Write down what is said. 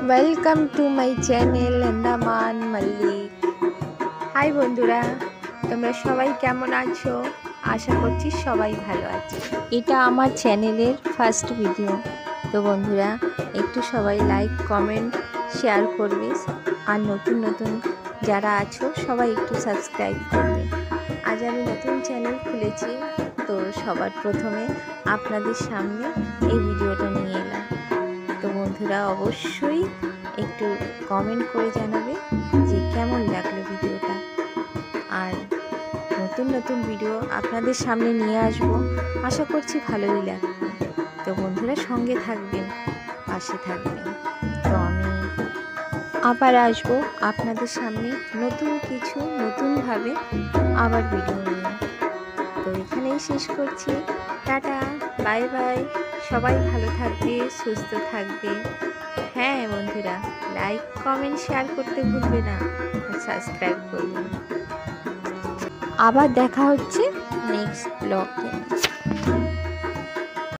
Welcome to my channel Andaman Mallik. Hi বন্ধুরা, তোমরা সবাই কেমন আছো? আশা করছি সবাই ভালো আছে। এটা আমার চ্যানেলের ফার্স্ট ভিডিও, তো বন্ধুরা একটু সবাই লাইক কমেন্ট শেয়ার করবে, আর নতুন নতুন যারা আছো সবাই একটু সাবস্ক্রাইব করবে। আজ আমি নতুন চ্যানেল খুলেছি, তো সবার প্রথমে আপনাদের সামনে এই ভিডিওটা নিয়ে এলাম। তো বন্ধুরা অবশ্যই একটু কমেন্ট করে জানাবে যে কেমন লাগলো ভিডিওটা, আর নতুন নতুন ভিডিও আপনাদের সামনে নিয়ে আসবো, আশা করছি ভালোই লাগবে। তো বন্ধুরা সঙ্গে থাকবেন, পাশে থাকবেন। তো আমি আবার আসবো আপনাদের সামনে নতুন কিছু নতুনভাবে আবার ভিডিও নিয়ে। তো এখানেই শেষ করছি, টাটা, বাই বাই। সবাই ভালো থাকবে, সুস্থ থাকবে। হ্যাঁ বন্ধুরা, লাইক কমেন্ট শেয়ার করতে ভুলবে না, আর সাবস্ক্রাইব করবে। আবার দেখা হচ্ছে নেক্সট ব্লগে।